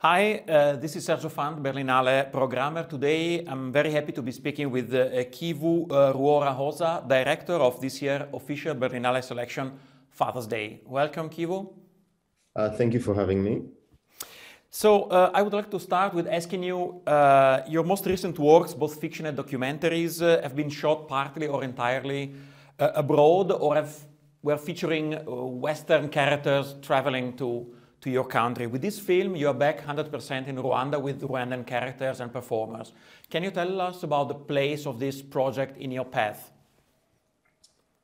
Hi, this is Sergio Fant, Berlinale programmer. Today I'm very happy to be speaking with Kivu Ruhorahoza, director of this year's official Berlinale Selection Father's Day. Welcome, Kivu. Thank you for having me. So I would like to start with asking you, your most recent works, both fiction and documentaries, have been shot partly or entirely abroad or were featuring Western characters traveling to your country. With this film, you are back 100% in Rwanda with Rwandan characters and performers. Can you tell us about the place of this project in your path?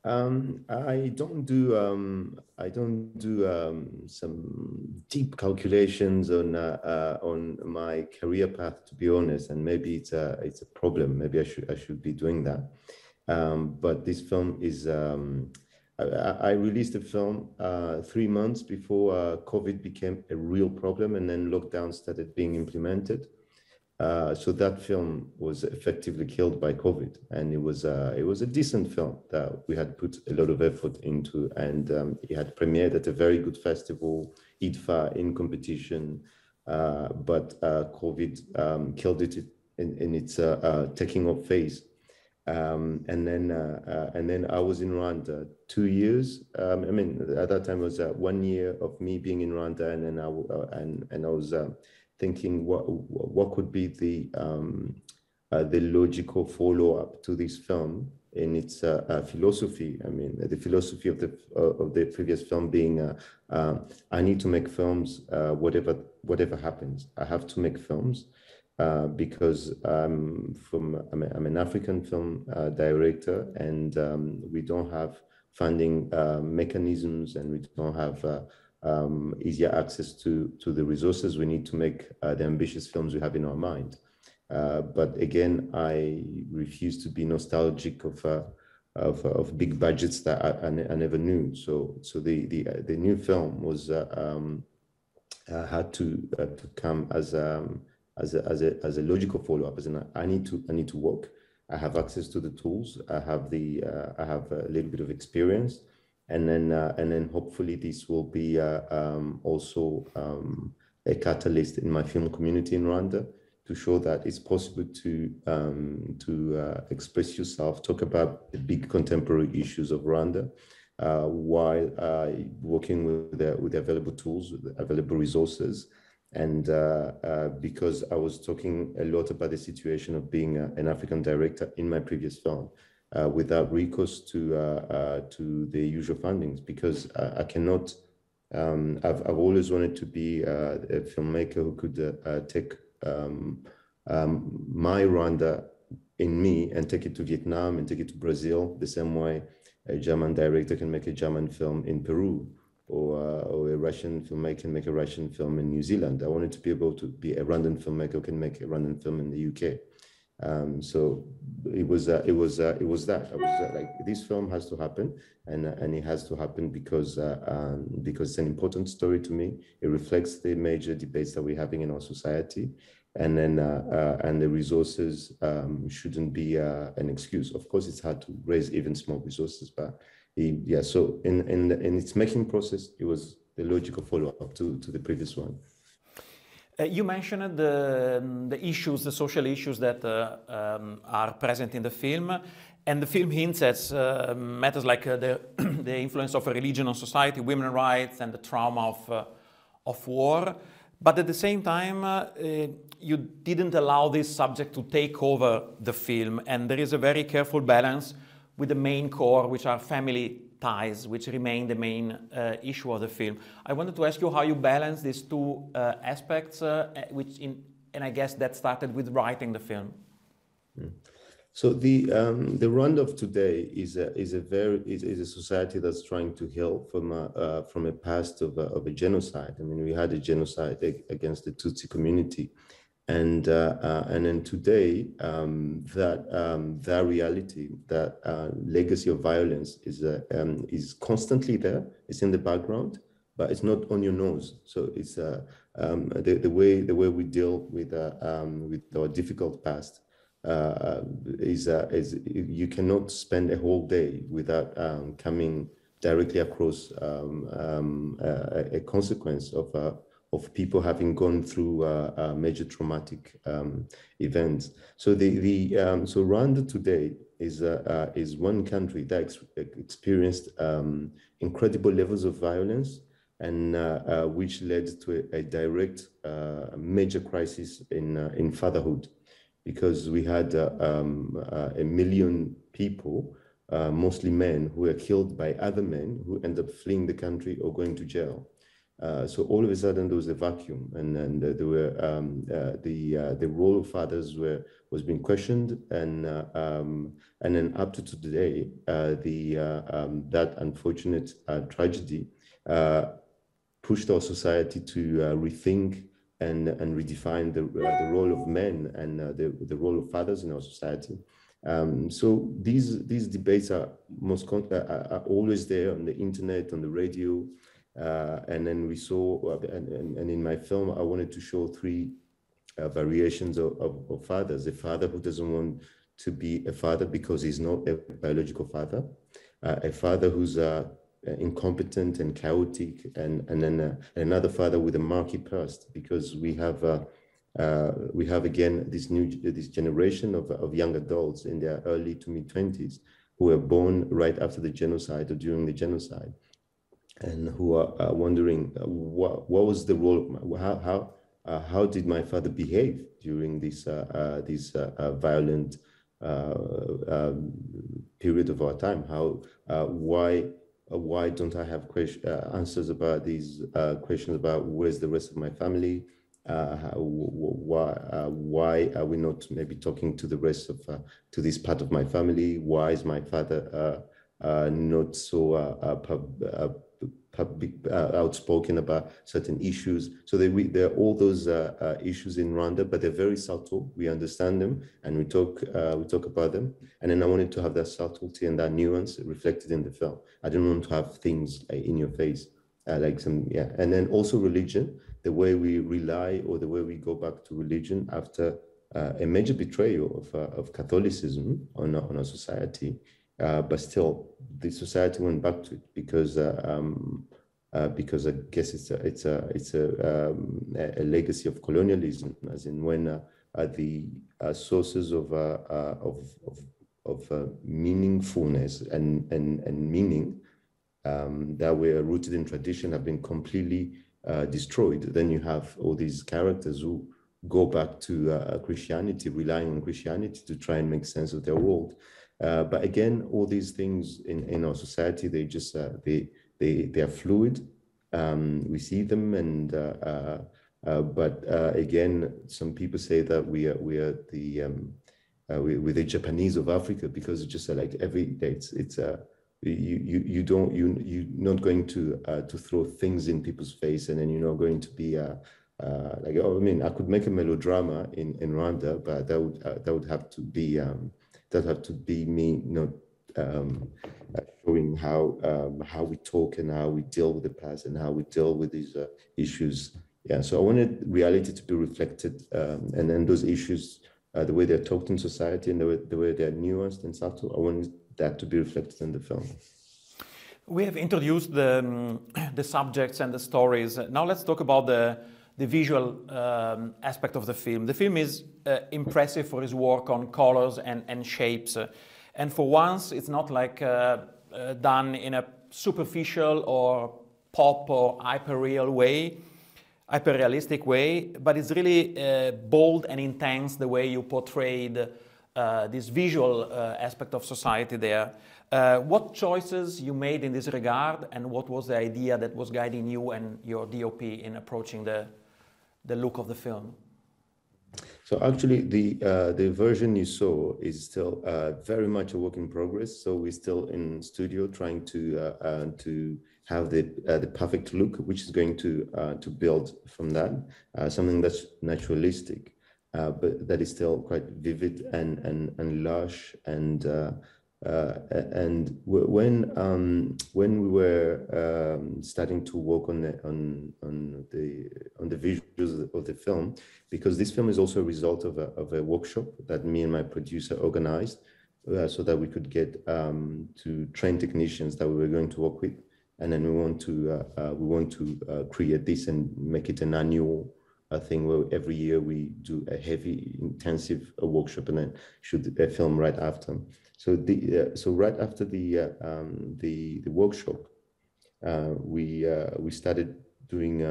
I don't do some deep calculations on my career path, to be honest, and maybe it's a problem. Maybe I should be doing that. But this film is. I released the film 3 months before COVID became a real problem, and then lockdown started being implemented. So that film was effectively killed by COVID, and it was a decent film that we had put a lot of effort into, and it had premiered at a very good festival, IDFA, in competition, but COVID killed it in its taking off phase. And then I was in Rwanda 2 years. I mean, at that time it was 1 year of me being in Rwanda, and then I was thinking what could be the logical follow-up to this film in its philosophy. I mean, the philosophy of the previous film being I need to make films whatever happens. I have to make films. Because I'm an African film director, and we don't have funding mechanisms, and we don't have easier access to the resources we need to make the ambitious films we have in our mind. But again, I refuse to be nostalgic of big budgets that I never knew. So the new film was had to come as a logical follow-up. As in, I need to work. I have access to the tools. I have a little bit of experience, and then hopefully this will be also a catalyst in my film community in Rwanda to show that it's possible to express yourself, talk about the big contemporary issues of Rwanda, while working with available tools, with available resources. And because I was talking a lot about the situation of being an African director in my previous film, without recourse to the usual fundings, because I cannot. I've always wanted to be a filmmaker who could take my Rwanda in me and take it to Vietnam and take it to Brazil, the same way a German director can make a German film in Peru, or a Russian filmmaker can make a Russian film in New Zealand. I wanted to be able to be a Rwandan filmmaker who can make a Rwandan film in the UK. So it was that. I was like, this film has to happen, and it has to happen because it's an important story to me. It reflects the major debates that we're having in our society, and then and the resources shouldn't be an excuse. Of course, it's hard to raise even small resources, but yeah, so in its making process, it was the logical follow-up to the previous one. You mentioned the issues, the social issues that are present in the film, and the film hints at matters like the influence of a religion on society, women's rights, and the trauma of war. But at the same time, you didn't allow this subject to take over the film, and there is a very careful balance with the main core, which are family ties, which remain the main issue of the film. I wanted to ask you how you balance these two aspects, and I guess that started with writing the film. So the Rwanda of today is a society that's trying to heal from a past of a genocide. I mean, we had a genocide against the Tutsi community. And then today, that reality, that legacy of violence is constantly there. It's in the background, but it's not on your nose. So it's the way we deal with our difficult past is you cannot spend a whole day without coming directly across a consequence people having gone through major traumatic events. So so Rwanda today is one country that experienced incredible levels of violence, and which led to a direct major crisis in fatherhood, because we had 1 million people, mostly men, who were killed by other men who ended up fleeing the country or going to jail. So all of a sudden there was a vacuum, and there were the role of fathers was being questioned, and then up to today, that unfortunate tragedy pushed our society to rethink and redefine the role of men and the role of fathers in our society. So these debates are are always there on the internet, on the radio, and then we saw, and in my film, I wanted to show 3 variations of fathers: a father who doesn't want to be a father because he's not a biological father, a father who's incompetent and chaotic, and then another father with a murky past, because we have again this generation of young adults in their early to mid 20s who were born right after the genocide or during the genocide, and who are wondering what was the role of how did my father behave during this violent period of our time? Why don't I have answers about these questions about where's the rest of my family? Why are we not maybe talking to the rest of to this part of my family? Why is my father not so outspoken about certain issues? So there are all those issues in Rwanda, but they're very subtle. We understand them, and we talk about them. And then I wanted to have that subtlety and that nuance reflected in the film. I didn't want to have things in your face, like some, yeah. And then also religion, the way we rely, or the way we go back to religion after a major betrayal of Catholicism on our society. But still, the society went back to it because I guess it's a legacy of colonialism, as in when the sources of meaningfulness and meaning that were rooted in tradition have been completely destroyed. Then you have all these characters who go back to Christianity, relying on Christianity to try and make sense of their world. But again, all these things in our society, they just they are fluid. We see them, and but again, some people say that we're the Japanese of Africa, because it's just like every day you're not going to throw things in people's face, and then you're not going to be like, oh, I mean, I could make a melodrama in Rwanda, but that would have to be me not showing how we talk and how we deal with the past and how we deal with these issues. Yeah, so I wanted reality to be reflected, and then those issues, the way they're talked in society and the way they're nuanced and subtle, I wanted that to be reflected in the film. We have introduced the subjects and the stories. Now let's talk about the visual aspect of the film. The film is impressive for its work on colors and shapes. And for once, it's not like done in a superficial or pop or hyper-realistic way, but it's really bold and intense the way you portrayed this visual aspect of society there. What choices you made in this regard, and what was the idea that was guiding you and your DOP in approaching the look of the film? So actually, the version you saw is still very much a work in progress. So we're still in studio trying to have the perfect look, which is going to build from that something that's naturalistic, but that is still quite vivid and lush and when we were starting to work on the visuals of the film, because this film is also a result of a workshop that me and my producer organized, so that we could get to train technicians that we were going to work with and then we want to create this and make it an annual thing where every year we do a heavy, intensive workshop and then shoot a film right after. So right after the workshop, we started doing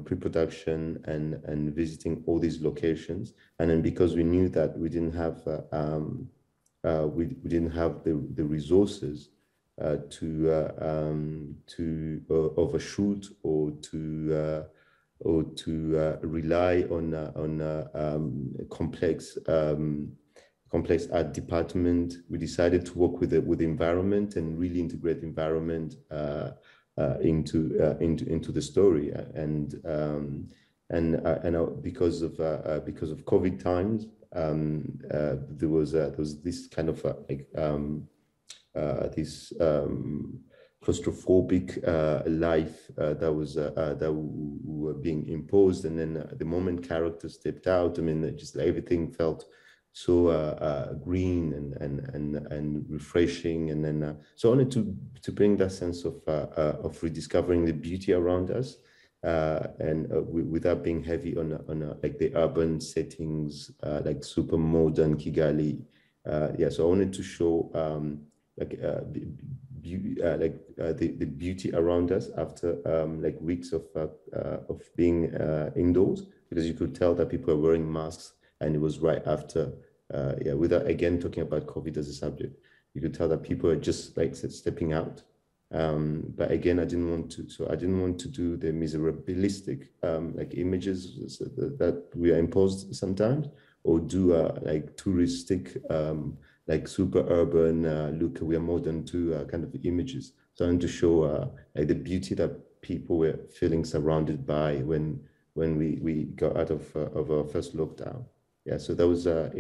pre-production and visiting all these locations, and then because we knew that we didn't have the resources to overshoot or to rely on complex art department, we decided to work with the environment and really integrate the environment into the story. And because of COVID times, there was this kind of this claustrophobic life that were being imposed, and then the moment characters stepped out, I mean, just everything felt so green and refreshing, and then so I wanted to bring that sense of rediscovering the beauty around us, and without being heavy on like the urban settings, like super modern Kigali. Yeah, so I wanted to show the beauty around us after like weeks of being indoors, because you could tell that people are wearing masks, and it was right after, without again talking about COVID as a subject, you could tell that people are just like stepping out. But again, I didn't want to do the miserabilistic like images that we are imposed sometimes, or do like touristic, like super urban, look, we are modern to kind of images. So I wanted to show like the beauty that people were feeling surrounded by when we got out of our first lockdown. Yeah, so that was a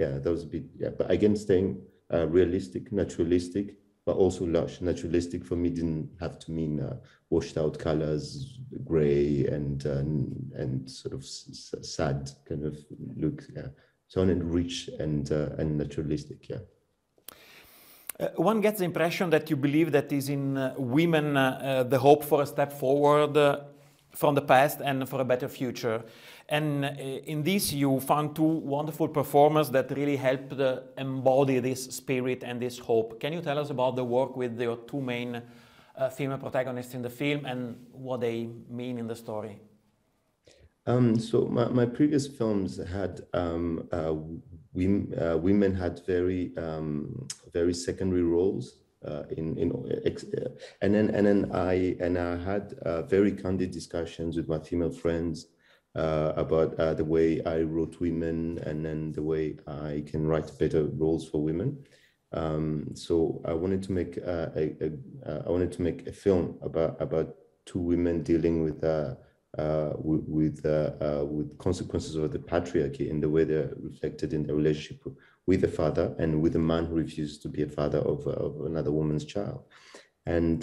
bit, but again, staying realistic, naturalistic, but also lush. Naturalistic for me didn't have to mean washed out colors, gray and sort of sad kind of look. Yeah, so I wanted rich and naturalistic. Yeah. One gets the impression that you believe that is in women the hope for a step forward from the past and for a better future. And in this, you found two wonderful performers that really helped embody this spirit and this hope. Can you tell us about the work with your two main female protagonists in the film and what they mean in the story? So my previous films had women had very secondary roles and then I had very candid discussions with my female friends about the way I wrote women, and then the way I can write better roles for women. So I wanted to make a film about two women dealing with consequences of the patriarchy in the way they're reflected in their relationship with a father and with a man who refuses to be a father of another woman's child. And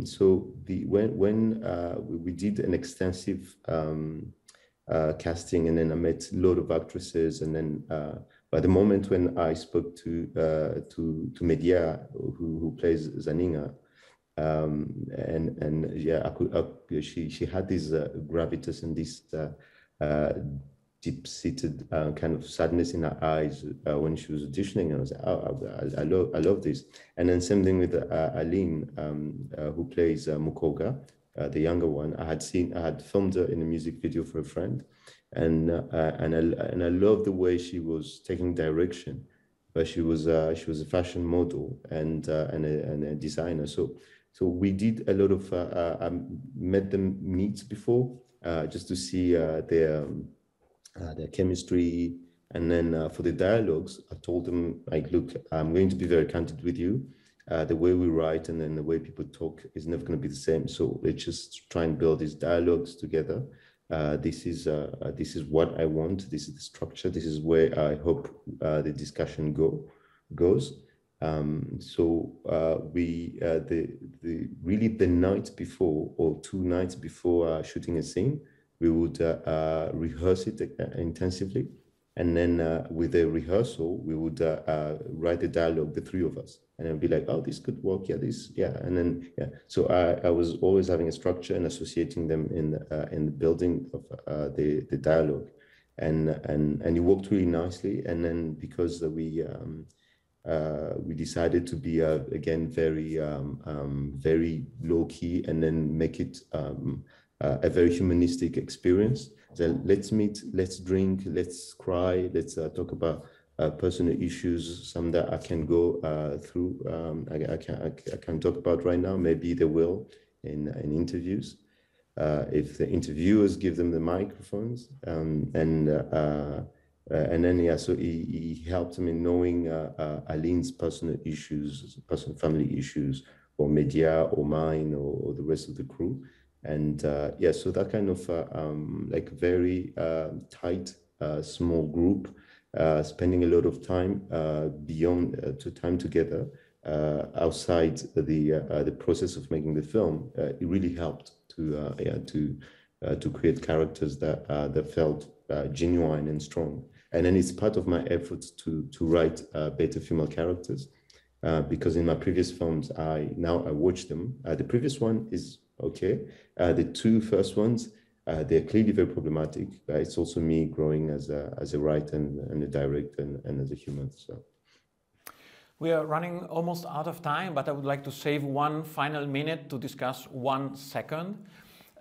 so when we did an extensive casting, and then I met a lot of actresses, and then by the moment when I spoke to Media, who plays Zaninga, and yeah, she had this gravitas and this deep-seated kind of sadness in her eyes when she was auditioning, and I was like, oh, I love this. And then same thing with Aline, who plays Mukoga, the younger one. I had filmed her in a music video for a friend, and I love the way she was taking direction, but she was a fashion model and a designer. So we did a lot of I met them meet before just to see their chemistry, and then for the dialogues, I told them, like, look, I'm going to be very candid with you. The way we write and then the way people talk is never going to be the same. So let's just try and build these dialogues together. This is what I want. This is the structure. This is where I hope the discussion goes. So we really the night before, or 2 nights before shooting a scene, we would rehearse it intensively. And then with the rehearsal, we would write the dialogue, the three of us, and I'd be like, oh, this could work, yeah, this, yeah, and then yeah. So I was always having a structure and associating them in the building of the dialogue, and it worked really nicely. And then because we decided to be again very low key, and then make it a very humanistic experience. So let's meet, let's drink, let's cry, let's talk about personal issues, some that I can go through. I can talk about right now. Maybe they will in interviews, if the interviewers give them the microphones. And then yeah, so he helped me in knowing Aline's personal issues, personal family issues, or media, or mine, or the rest of the crew. And yeah, so that kind of like very tight, small group, spending a lot of time beyond time together outside the process of making the film. It really helped to create characters that felt genuine and strong. And then it's part of my efforts to write better female characters, because in my previous films, I watch them. The previous one is okay. The two first ones, they're clearly very problematic. It's also me growing as a writer and a director and as a human. So we are running almost out of time, but I would like to save one final minute to discuss 1 second.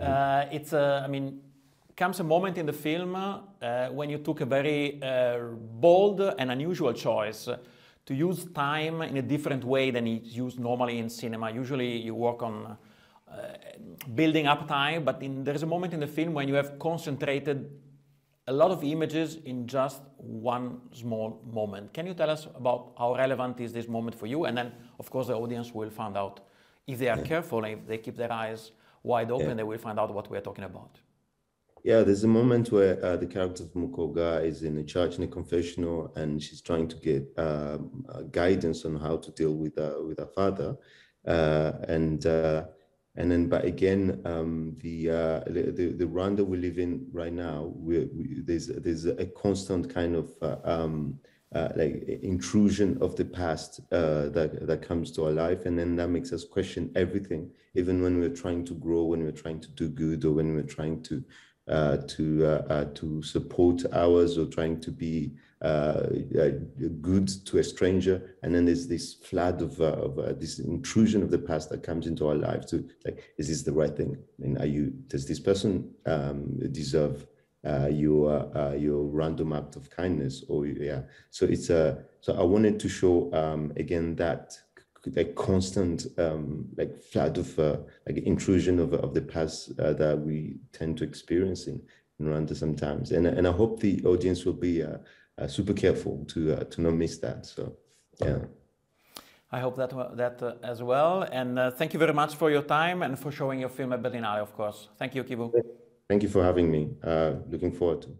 I mean, comes a moment in the film when you took a very bold and unusual choice to use time in a different way than it's used normally in cinema. Usually you work on building up time, but there's a moment in the film when you have concentrated a lot of images in just one small moment. Can you tell us about how relevant is this moment for you? And then, of course, the audience will find out, if they are careful, if they keep their eyes wide open, they will find out what we're talking about. Yeah, there's a moment where the character of Mukoga is in a church, in a confessional, and she's trying to get guidance on how to deal with her father. And then, but again, the Rwanda we live in right now, there's a constant kind of like intrusion of the past that comes to our life, and then that makes us question everything, even when we're trying to grow, when we're trying to do good, or when we're trying to support ours, or trying to be good to a stranger. And then there's this flood of this intrusion of the past that comes into our lives to like, is this the right thing? I mean, does this person deserve your random act of kindness? Or yeah, so it's so I wanted to show again that like constant like flood of like intrusion of the past that we tend to experience in Rwanda sometimes, and I hope the audience will be super careful to not miss that. So yeah, I hope that as well. And thank you very much for your time and for showing your film at Berlinale, of course. Thank you, Kivu. Thank you for having me. Looking forward to it.